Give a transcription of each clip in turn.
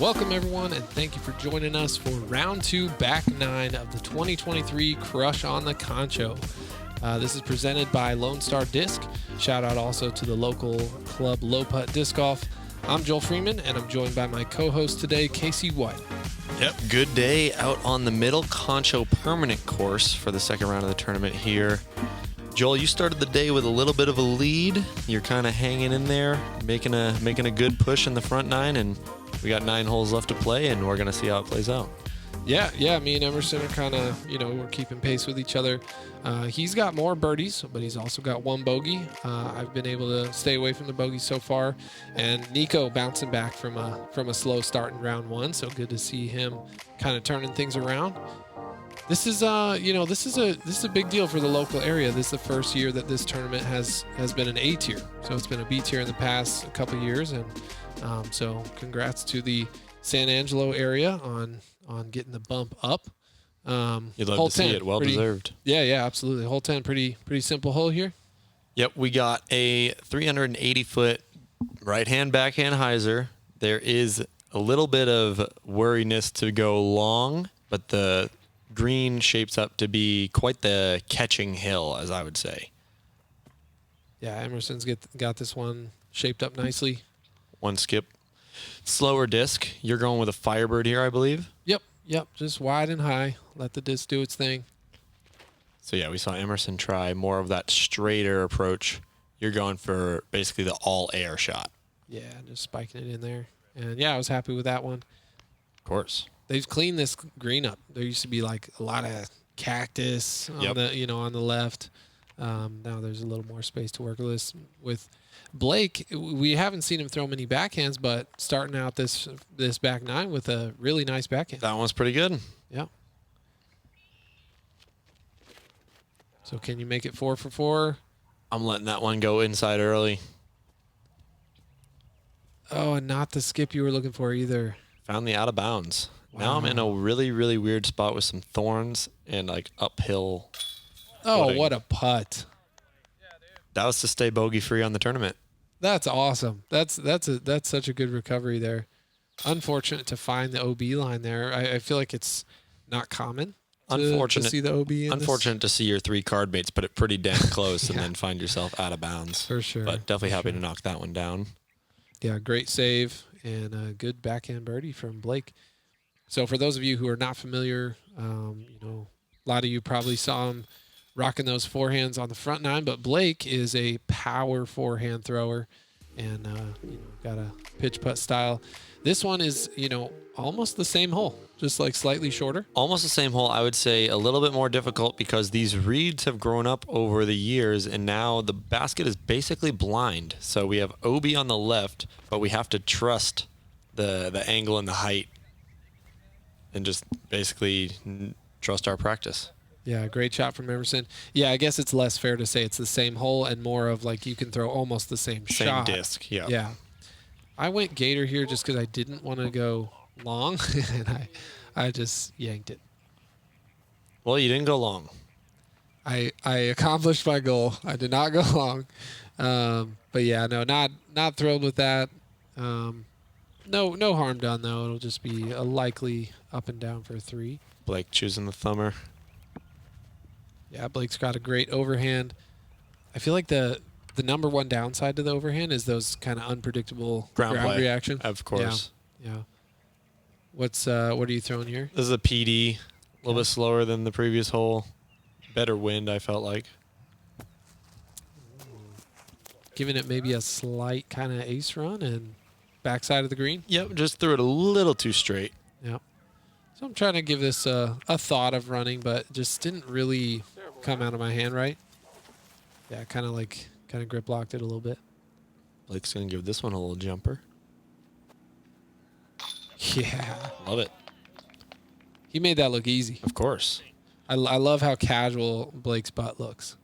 Welcome, everyone, and thank you for joining us for round 2, back 9 of the 2023 Crush on the Concho. This is presented by Lone Star Disc. Shout out also to the local club Low Putt Disc Golf. I'm Joel Freeman, and I'm joined by my co-host today, Casey White. Yep, good day out on the middle Concho permanent course for the second round of the tournament here. Joel, you started the day with a little bit of a lead. You're kind of hanging in there, making a good push in the front 9, and we got 9 holes left to play, and we're going to see how it plays out. Yeah, me and Emerson are kind of, we're keeping pace with each other. He's got more birdies, but he's also got 1 bogey. I've been able to stay away from the bogeys so far. And Nico bouncing back from a slow start in round 1, so good to see him kind of turning things around. This is this is a big deal for the local area. This is the first year that this tournament has been an A tier. So it's been a B tier in the past couple years, and so congrats to the San Angelo area on getting the bump up. You'd love to see it. Well deserved. Yeah, absolutely. Hole 10, pretty simple hole here. Yep, we got a 380-foot right-hand, backhand hyzer. There is a little bit of worriness to go long, but the green shapes up to be quite the catching hill, as I would say. Yeah, Emerson's got this one shaped up nicely. 1 skip. Slower disc. You're going with a Firebird here, I believe. Yep, just wide and high. Let the disc do its thing. So yeah, we saw Emerson try more of that straighter approach. You're going for basically the all-air shot. Yeah, just spiking it in there. And yeah, I was happy with that one. Of course. They've cleaned this green up. There used to be like a lot of cactus on on the left. Now there's a little more space to work with. Blake, we haven't seen him throw many backhands, but starting out this back 9 with a really nice backhand. That one's pretty good. Yeah. So can you make it 4 for 4? I'm letting that one go inside early. Oh, and not the skip you were looking for either. Found the out of bounds. Wow. Now I'm in a really, really weird spot with some thorns and like uphill. Oh, footing. what a putt. That was to stay bogey free on the tournament. That's awesome. That's such a good recovery there. Unfortunate to find the OB line there. I feel like it's not common to see the OB in Unfortunate to see your 3 card mates put it pretty damn close and then find yourself out of bounds. For sure. But definitely happy to knock that one down. Yeah, great save and a good backhand birdie from Blake. So for those of you who are not familiar, a lot of you probably saw him rocking those forehands on the front 9, but Blake is a power forehand thrower and, got a pitch putt style. This one is, almost the same hole, just like slightly shorter. Almost the same hole. I would say a little bit more difficult because these reeds have grown up over the years and now the basket is basically blind. So we have OB on the left, but we have to trust the angle and the height and just basically trust our practice. Yeah, great shot from Emerson. Yeah, I guess it's less fair to say it's the same hole and more of like you can throw almost the same shot. Same disc, yeah. Yeah. I went gator here just because I didn't want to go long, and I just yanked it. Well, you didn't go long. I accomplished my goal. I did not go long. But yeah, no, not thrilled with that. No harm done, though. It'll just be a likely up and down for a 3. Blake choosing the thumber. Yeah, Blake's got a great overhand. I feel like the number one downside to the overhand is those kind of unpredictable ground reaction. Of course. Yeah. What are you throwing here? This is a PD, a little bit slower than the previous hole. Better wind, I felt like. Giving it maybe a slight kind of ace run and backside of the green. Yep, just threw it a little too straight. Yep. So I'm trying to give this a thought of running, but just didn't really come out of my hand right. Yeah, kind of grip locked it a little bit. Blake's going to give this one a little jumper. Yeah. Love it. He made that look easy. Of course. I love how casual Blake's putt looks.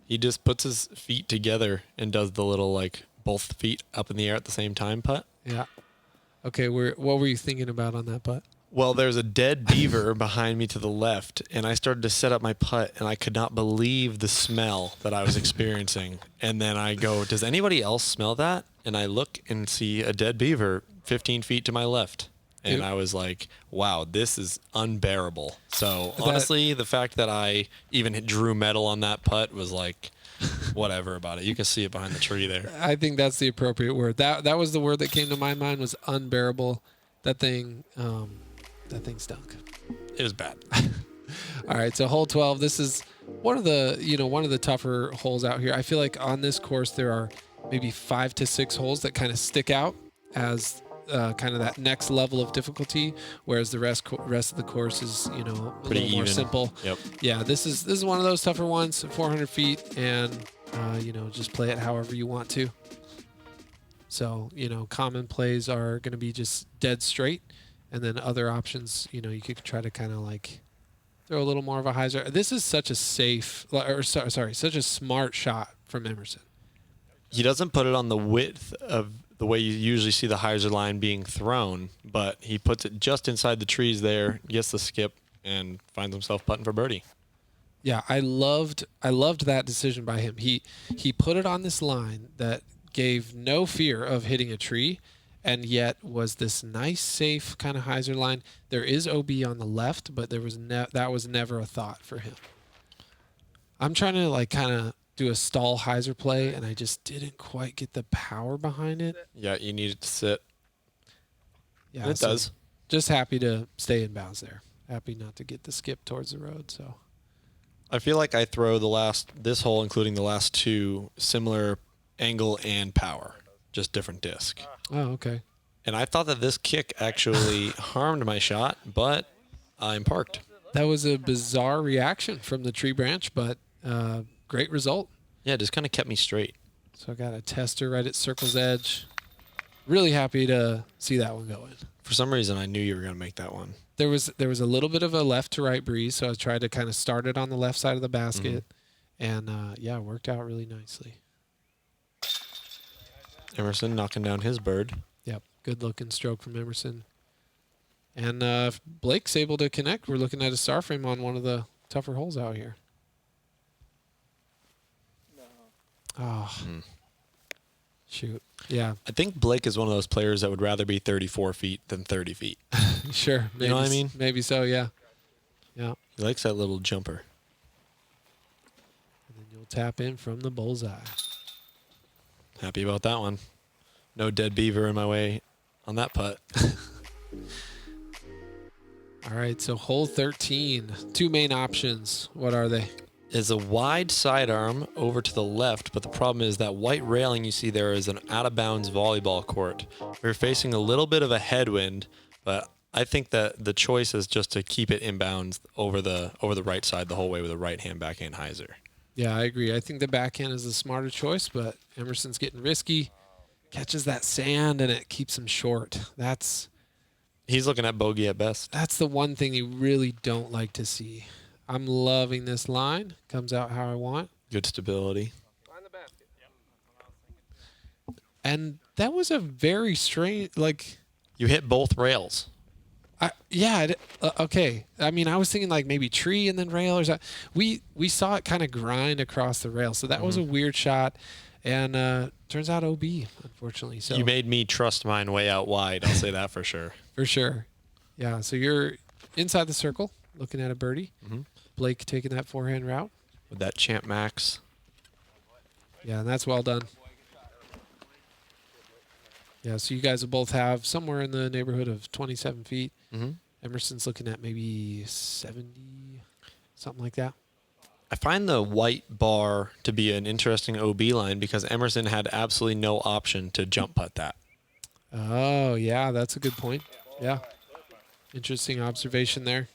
He just puts his feet together and does the little, both feet up in the air at the same time putt. Yeah. Okay, what were you thinking about on that putt? Well, there's a dead beaver behind me to the left, and I started to set up my putt, and I could not believe the smell that I was experiencing. And then I go, does anybody else smell that? And I look and see a dead beaver 15 feet to my left. And I was like, wow, this is unbearable. So honestly, the fact that I even drew metal on that putt was like, whatever about it. You can see it behind the tree there. I think that's the appropriate word. That was the word that came to my mind, was unbearable. That thing stunk. It was bad. All right, so hole 12. This is one of the tougher holes out here. I feel like on this course there are maybe 5 to 6 holes that kind of stick out as kind of that next level of difficulty, whereas the rest of the course is a little more simple. Yep. Yeah, this is one of those tougher ones, 400 feet, and just play it however you want to. So common plays are going to be just dead straight, and then other options, you could try to kind of like throw a little more of a hyzer. This is such a such a smart shot from Emerson. He doesn't put it on the width of the way you usually see the hyzer line being thrown, but he puts it just inside the trees there, gets the skip, and finds himself putting for birdie. Yeah, I loved that decision by him. He put it on this line that gave no fear of hitting a tree, and yet was this nice, safe kind of hyzer line. There is OB on the left, but that was never a thought for him. I'm trying to like kind of do a stall hyzer play, and I just didn't quite get the power behind it. Yeah, you need it to sit. Yeah, it does. Just happy to stay in bounds there. Happy not to get the skip towards the road. So I feel like I throw this hole, including the last two, similar angle and power, just different disc. Oh, okay. And I thought that this kick actually harmed my shot, but I'm parked. That was a bizarre reaction from the tree branch, but great result. Yeah, it just kind of kept me straight. So I got a tester right at circle's edge. Really happy to see that one go in. For some reason, I knew you were going to make that one. There was a little bit of a left to right breeze, so I tried to kind of start it on the left side of the basket, and it worked out really nicely. Emerson knocking down his bird. Yep, good looking stroke from Emerson. And if Blake's able to connect, we're looking at a star frame on one of the tougher holes out here. Oh, shoot. Yeah. I think Blake is one of those players that would rather be 34 feet than 30 feet. Sure. Maybe, you know what I mean? Maybe so, yeah. Yeah. He likes that little jumper. And then you'll tap in from the bullseye. Happy about that one. No dead beaver in my way on that putt. All right, so hole 13. 2 main options. What are they? Is a wide sidearm over to the left, but the problem is that white railing you see there is an out-of-bounds volleyball court. We're facing a little bit of a headwind, but I think that the choice is just to keep it inbounds over the right side the whole way with a right-hand backhand hyzer. Yeah, I agree. I think the backhand is the smarter choice, but Emerson's getting risky. Catches that sand, and it keeps him short. He's looking at bogey at best. That's the one thing you really don't like to see. I'm loving this line. Comes out how I want. Good stability. And that was a very strange, like... You hit both rails. Okay. I mean, I was thinking like maybe tree and then rail or something. We saw it kind of grind across the rail, so that was a weird shot. And turns out OB, unfortunately. So you made me trust mine way out wide. I'll say that for sure. For sure. Yeah, so you're inside the circle looking at a birdie. Blake taking that forehand route. With that Champ Max. Yeah, and that's well done. Yeah, so you guys will both have somewhere in the neighborhood of 27 feet. Emerson's looking at maybe 70, something like that. I find the white bar to be an interesting OB line because Emerson had absolutely no option to jump putt that. Oh, yeah, that's a good point. Yeah. Interesting observation there.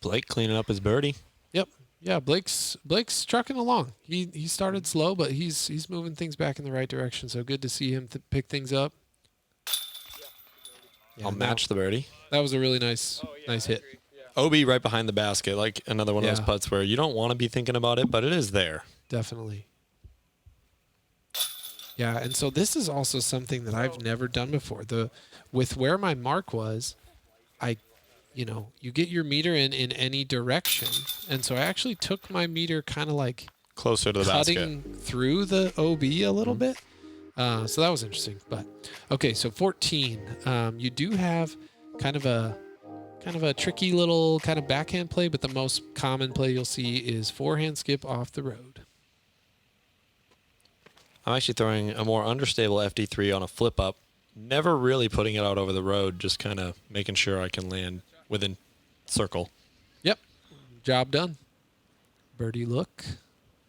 Blake cleaning up his birdie. Yep. Yeah, Blake's trucking along. He started slow, but he's moving things back in the right direction. So good to see him pick things up. Yeah, I'll match the birdie. That was a really nice hit. OB right behind the basket, like another one of those putts where you don't want to be thinking about it, but it is there. Definitely. Yeah, and so this is also something that I've never done before. With where my mark was, you get your meter in any direction. And so I actually took my meter kind of like Closer to the cutting basket. through the OB a little bit. So that was interesting. But okay, so 14. You do have kind of a tricky little kind of backhand play, but the most common play you'll see is forehand skip off the road. I'm actually throwing a more understable FD3 on a flip up, never really putting it out over the road, just kind of making sure I can land within circle. Yep, job done. Birdie look.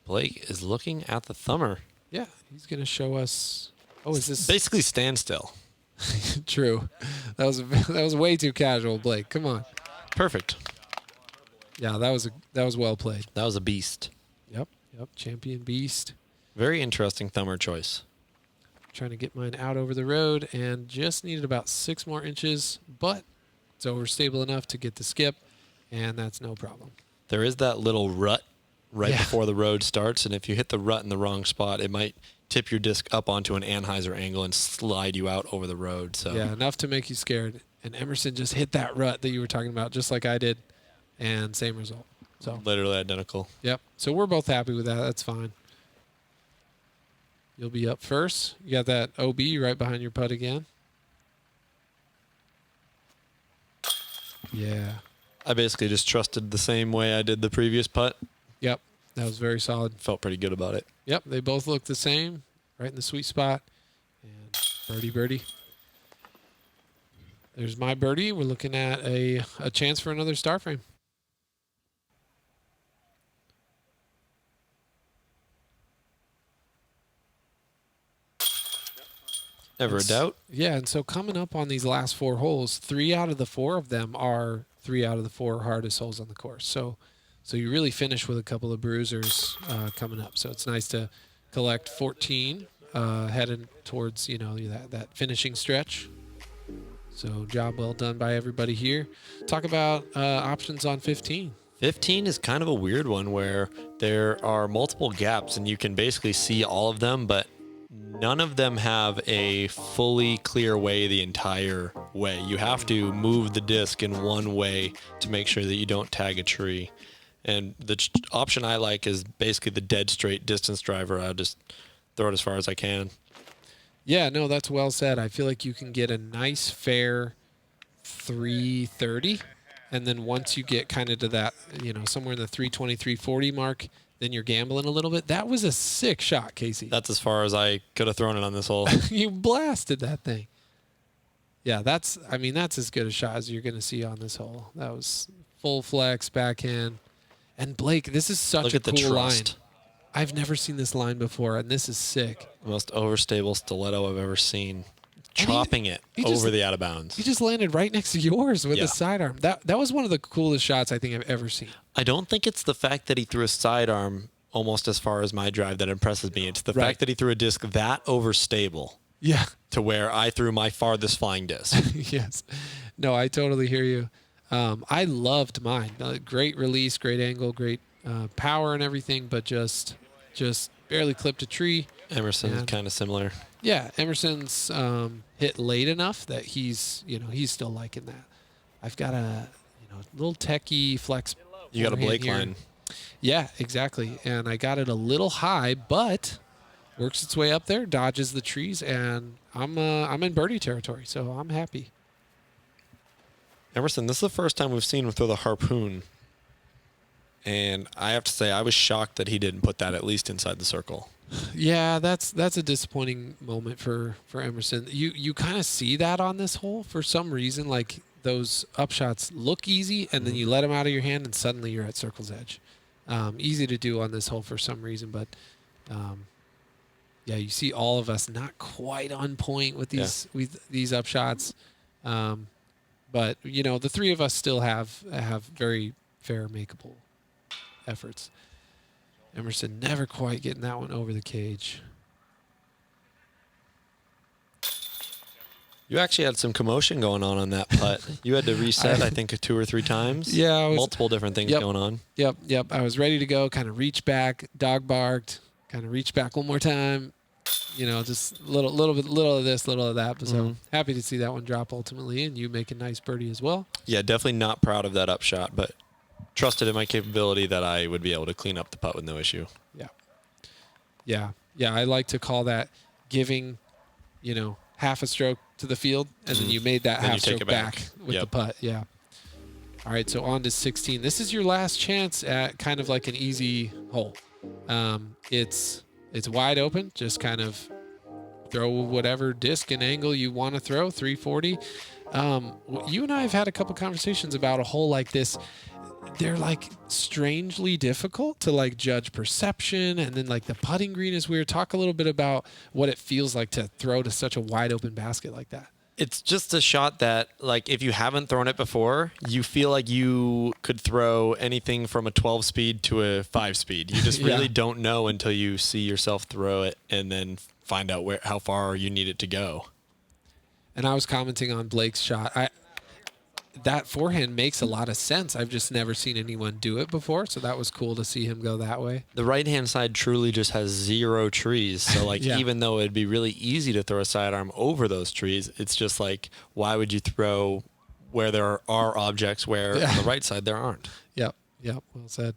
Blake is looking at the thumber. Yeah, he's gonna show us. Oh, is this Basically standstill. true? That was way too casual, Blake. Come on. Perfect. Yeah, that was well played. That was a beast. Yep, champion beast. Very interesting thumber choice. Trying to get mine out over the road and just needed about 6 more inches, but it's overstable enough to get the skip, and that's no problem. There is that little rut right Yeah. before the road starts, and if you hit the rut in the wrong spot, it might tip your disc up onto an Anheuser angle and slide you out over the road. So Yeah, enough to make you scared. And Emerson just hit that rut that you were talking about, just like I did, and same result. So literally identical. yep. So we're both happy with that. That's fine. You'll be up first. You got that OB right behind your putt again. Yeah. I basically just trusted the same way I did the previous putt. Yep. That was very solid. Felt pretty good about it. Yep. They both look the same, right in the sweet spot. And birdie. There's my birdie. We're looking at a chance for another star frame. Never a doubt. Yeah, and so coming up on these last 4 holes, 3 out of the 4 of them are 3 out of the 4 hardest holes on the course. So you really finish with a couple of bruisers coming up. So it's nice to collect 14 heading towards that finishing stretch. So job well done by everybody here. Talk about options on 15. 15 is kind of a weird one where there are multiple gaps and you can basically see all of them, but none of them have a fully clear way the entire way. You have to move the disc in one way to make sure that you don't tag a tree. And the option I like is basically the dead straight distance driver. I'll just throw it as far as I can. Yeah, no, that's well said. I feel like you can get a nice, fair 330. And then once you get kind of to that, somewhere in the 320, 340 mark, then you're gambling a little bit. That was a sick shot, Casey. That's as far as I could have thrown it on this hole. You blasted that thing. Yeah, that's as good a shot as you're going to see on this hole. That was full flex, backhand. And Blake, this is such a cool line. I've never seen this line before, and this is sick. The most overstable stiletto I've ever seen. Chopping it over the out of bounds. He just landed right next to yours with the sidearm. That was one of the coolest shots I think I've ever seen. I don't think it's the fact that he threw a sidearm almost as far as my drive that impresses me. It's the fact that he threw a disc that overstable. Yeah. To where I threw my farthest flying disc. Yes. No, I totally hear you. I loved mine. Great release, great angle, great power and everything, but just barely clipped a tree. Emerson's kind of similar. Yeah, Emerson's hit late enough that he's still liking that. I've got a little techie flex. You got a Blake here. line. Yeah, exactly. And I got it a little high, but works its way up there, dodges the trees, and I'm in birdie territory, so I'm happy. Emerson, this is the first time we've seen him throw the harpoon. And I have to say, I was shocked that he didn't put that at least inside the circle. Yeah, that's a disappointing moment for Emerson. You kind of see that on this hole for some reason. Like those upshots look easy, and then you let them out of your hand, and suddenly you're at circle's edge. Easy to do on this hole for some reason, but yeah, you see all of us not quite on point with these upshots. But the 3 of us still have very fair, makeable efforts. Emerson never quite getting that one over the cage. You actually had some commotion going on that putt. You had to reset, I think, 2 or 3 times. Yeah. Multiple different things going on. Yep. I was ready to go, kind of reach back, dog barked, kind of reach back one more time. just little of this, little of that. But so happy to see that one drop ultimately, and you make a nice birdie as well. Yeah, definitely not proud of that upshot, but trusted in my capability that I would be able to clean up the putt with no issue. Yeah. I like to call that giving, half a stroke to the field, and then you made that half stroke back with the putt. Yeah. All right, so on to 16. This is your last chance at kind of like an easy hole. It's wide open. Just kind of throw whatever disc and angle you want to throw, 340. You and I have had a couple conversations about a hole like this. They're like strangely difficult to like judge perception, and then like the putting green is weird. Talk a little bit about what it feels like to throw to such a wide open basket like that. It's just a shot that, like, if you haven't thrown it before, you feel like you could throw anything from a 12 speed to a 5 speed. You just really don't know until you see yourself throw it and then find out how far you need it to go. And I was commenting on Blake's shot. That forehand makes a lot of sense. I've just never seen anyone do it before, so that was cool to see him go that way. The right-hand side truly just has 0 trees, so like even though it'd be really easy to throw a sidearm over those trees, it's just like, why would you throw where there are objects where on the right side there aren't? Yep, well said.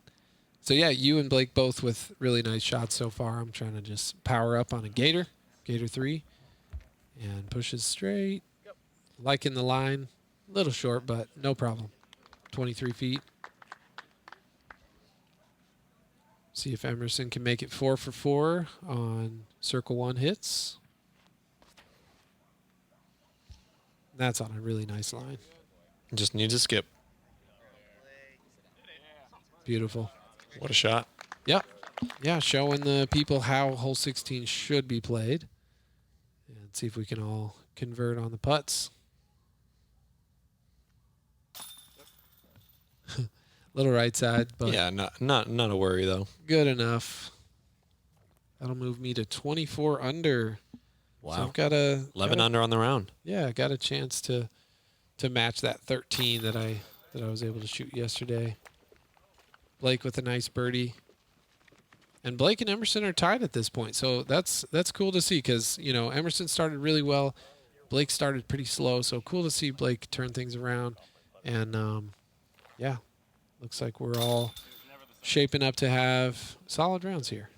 So yeah, you and Blake both with really nice shots so far. I'm trying to just power up on a Gator 3, and pushes straight, liking the line. Little short, but no problem. 23 feet. See if Emerson can make it 4 for 4 on circle 1 hits. That's on a really nice line. Just needs a skip. Beautiful. What a shot. Yep. Yeah, showing the people how hole 16 should be played. And see if we can all convert on the putts. Little right side, but yeah, not a worry though. Good enough. That'll move me to 24 under. Wow. So I've got 11 under on the round. Yeah, I got a chance to match that 13 that I was able to shoot yesterday. Blake with a nice birdie. And Blake and Emerson are tied at this point. So that's cool to see because, Emerson started really well. Blake started pretty slow, so cool to see Blake turn things around. And yeah. Looks like we're all shaping up to have solid rounds here.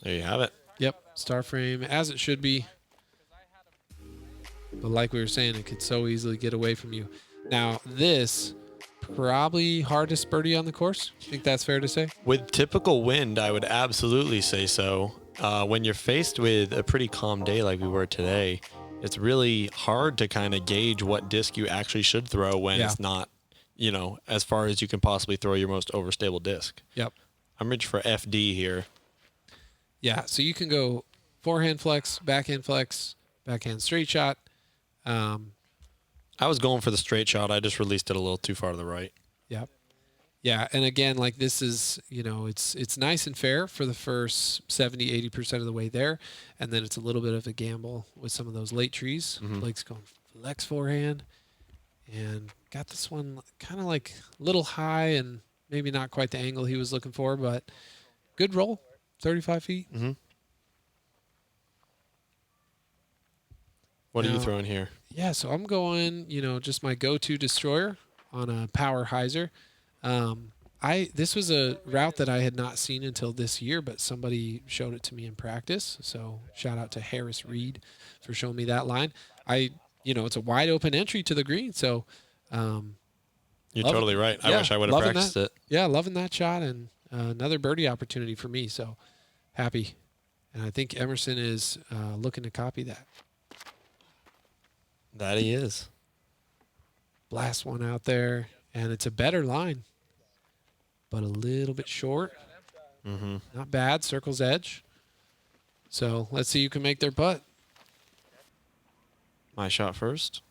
There you have it. Yep, star frame as it should be. But like we were saying, it could so easily get away from you. Now, this probably hardest birdie on the course. Think that's fair to say? With typical wind, I would absolutely say so. When you're faced with a pretty calm day like we were today, it's really hard to kind of gauge what disc you actually should throw when it's not, as far as you can possibly throw your most overstable disc. Yep. I'm reaching for FD here. Yeah, so you can go forehand flex, backhand straight shot. I was going for the straight shot. I just released it a little too far to the right. Yep. Yeah, and again, like this is, it's nice and fair for the first 70, 80% of the way there, and then it's a little bit of a gamble with some of those late trees. Blake's going flex forehand, and got this one kind of like a little high and maybe not quite the angle he was looking for, but good roll, 35 feet. What are you throwing here? Yeah, so I'm going, just my go-to destroyer on a power hyzer. This was a route that I had not seen until this year, but somebody showed it to me in practice. So shout out to Harris Reed for showing me that line. It's a wide open entry to the green. So, you're totally right. I wish I would have practiced it. Yeah. Loving that shot and another birdie opportunity for me. So happy. And I think Emerson is looking to copy that. That he is. Blast one out there. And it's a better line, but a little bit short. Not bad. Circle's edge. So let's see who can make their putt. My shot first.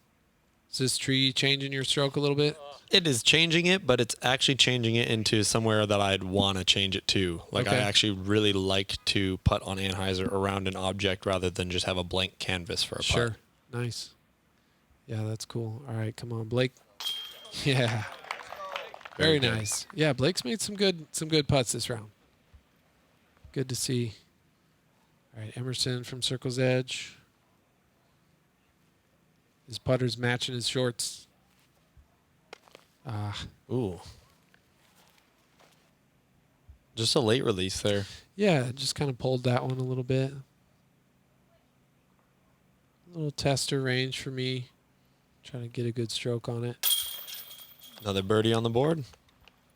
Is this tree changing your stroke a little bit? It is changing it, but it's actually changing it into somewhere that I'd want to change it to. Like I actually really like to putt on Anheuser around an object rather than just have a blank canvas for a putt. Sure. Nice. Yeah, that's cool. All right, come on, Blake. Yeah. Very nice. Yeah, Blake's made some good putts this round. Good to see. All right, Emerson from circle's edge. His putter's matching his shorts. Ooh. Just a late release there. Yeah, just kind of pulled that one a little bit. A little tester range for me. Trying to get a good stroke on it. Another birdie on the board.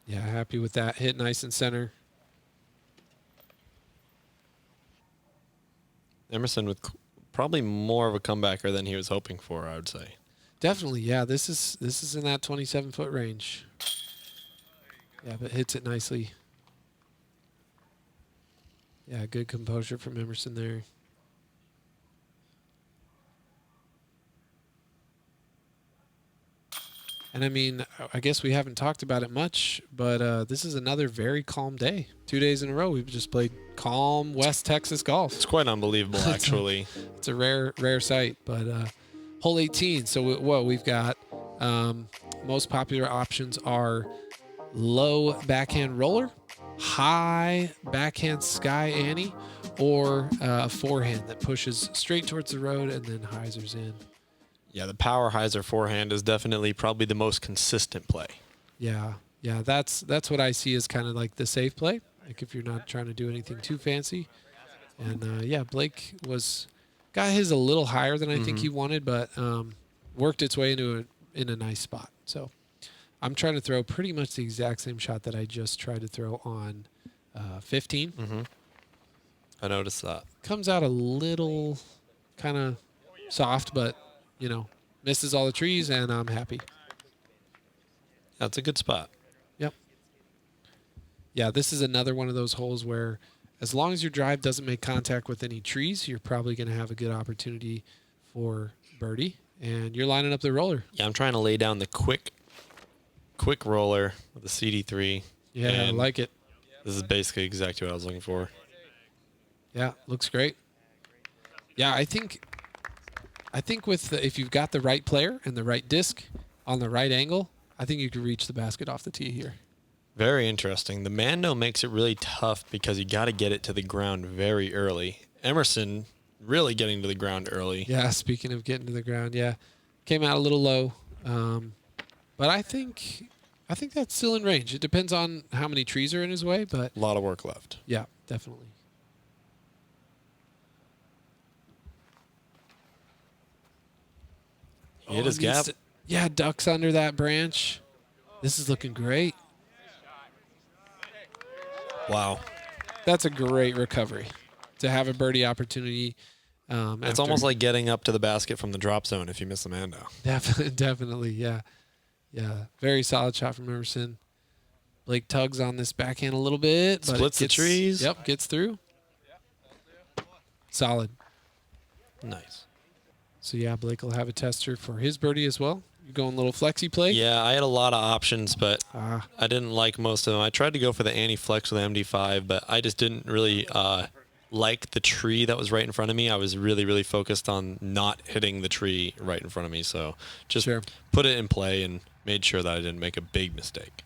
Yeah, happy with that. Hit nice and center. Emerson with probably more of a comebacker than he was hoping for, I would say. Definitely, yeah. This is in that 27-foot range. Yeah, but hits it nicely. Yeah, good composure from Emerson there. And I mean, I guess we haven't talked about it much, but this is another very calm day. 2 days in a row, we've just played calm West Texas golf. It's quite unbelievable, actually. It's a rare sight, but hole 18. So what we've got, most popular options are low backhand roller, high backhand sky Annie, or a forehand that pushes straight towards the road and then hyzers in. Yeah, the power hyzer forehand is definitely probably the most consistent play. Yeah, that's what I see as kind of like the safe play. Like if you're not trying to do anything too fancy. And yeah, Blake got his a little higher than I think he wanted, but worked its way in a nice spot. So I'm trying to throw pretty much the exact same shot that I just tried to throw on 15. I noticed that. Comes out a little kind of soft, but misses all the trees, and I'm happy. That's a good spot. Yep. Yeah, this is another one of those holes where as long as your drive doesn't make contact with any trees, you're probably going to have a good opportunity for birdie, and you're lining up the roller. Yeah, I'm trying to lay down the quick roller with the CD3. Yeah, I like it. This is basically exactly what I was looking for. Yeah, looks great. Yeah, I think with if you've got the right player and the right disc on the right angle, I think you could reach the basket off the tee here. Very interesting. The Mando makes it really tough because you got to get it to the ground very early. Emerson really getting to the ground early. Yeah, speaking of getting to the ground, yeah, came out a little low, but I think that's still in range. It depends on how many trees are in his way, but A lot of work left. yeah, definitely. He hit his gap. Yeah, ducks under that branch. This is looking great. Wow. That's a great recovery to have a birdie opportunity. It's almost like getting up to the basket from the drop zone if you miss the Mando. Definitely, yeah. Yeah, very solid shot from Emerson. Blake tugs on this backhand a little bit. But Splits the trees. Yep, gets through. Solid. Nice. So, yeah, Blake will have a tester for his birdie as well. You're going a little flexi play? Yeah, I had a lot of options, but I didn't like most of them. I tried to go for the anti-flex with the MD5, but I just didn't really like the tree that was right in front of me. I was really, really focused on not hitting the tree right in front of me. So just put it in play and made sure that I didn't make a big mistake.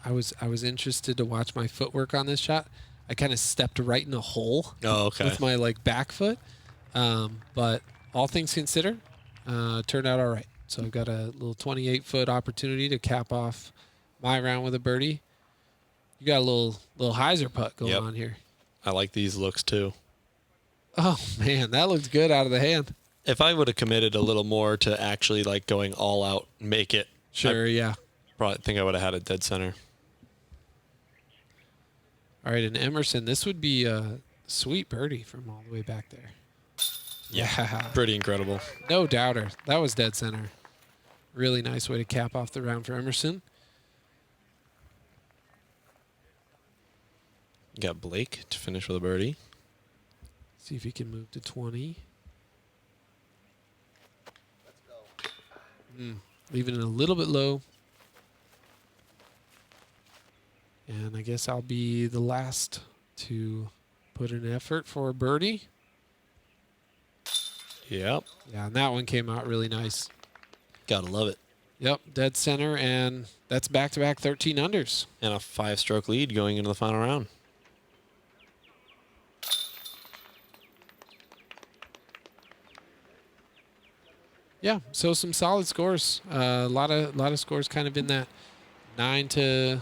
I was interested to watch my footwork on this shot. I kind of stepped right in a hole with my back foot. But all things considered, turned out all right. So I've got a little 28-foot opportunity to cap off my round with a birdie. You got a little hyzer putt going on here. I like these looks too. Oh man, that looked good out of the hand. If I would have committed a little more to actually going all out, make it. Yeah. Probably think I would have had it dead center. All right, and Emerson, this would be a sweet birdie from all the way back there. Yeah, pretty incredible. No doubter. That was dead center. Really nice way to cap off the round for Emerson. You got Blake to finish with a birdie. See if he can move to 20. Leaving it a little bit low. And I guess I'll be the last to put in effort for a birdie. Yep. Yeah, and that one came out really nice. Gotta love it. Yep, dead center, and that's back-to-back 13 unders. And a 5-stroke lead going into the final round. Yeah, so some solid scores. A lot of scores kind of in that 9 to,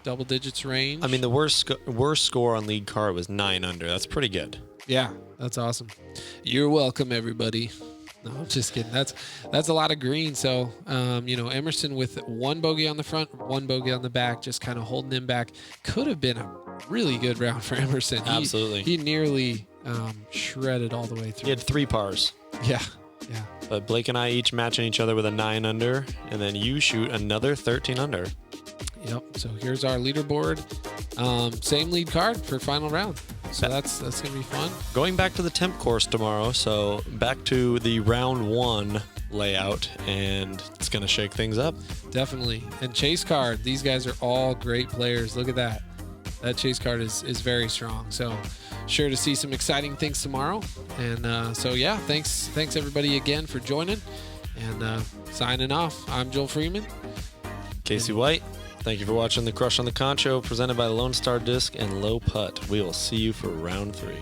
double digits range. I mean, the worst score on lead card was 9 under. That's pretty good. Yeah, that's awesome. You're welcome, everybody. No, I'm just kidding. That's a lot of green. So, Emerson with 1 bogey on the front, 1 bogey on the back, just kind of holding him back. Could have been a really good round for Emerson. Absolutely. He nearly shredded all the way through. He had 3 pars. Yeah. Yeah. But Blake and I each matching each other with a 9 under, and then you shoot another 13 under. Yep. So here's our leaderboard. Same lead card for final round. So that's gonna be fun. Going back to the temp course tomorrow, so back to the round 1 layout, and it's gonna shake things up. Definitely. And chase card. These guys are all great players. Look at that. That chase card is very strong. So sure to see some exciting things tomorrow. And so yeah, thanks everybody again for joining. And signing off. I'm Joel Freeman. Casey White. Thank you for watching the Crush on the Concho, presented by Lone Star Disc and Low Putt. We will see you for round 3.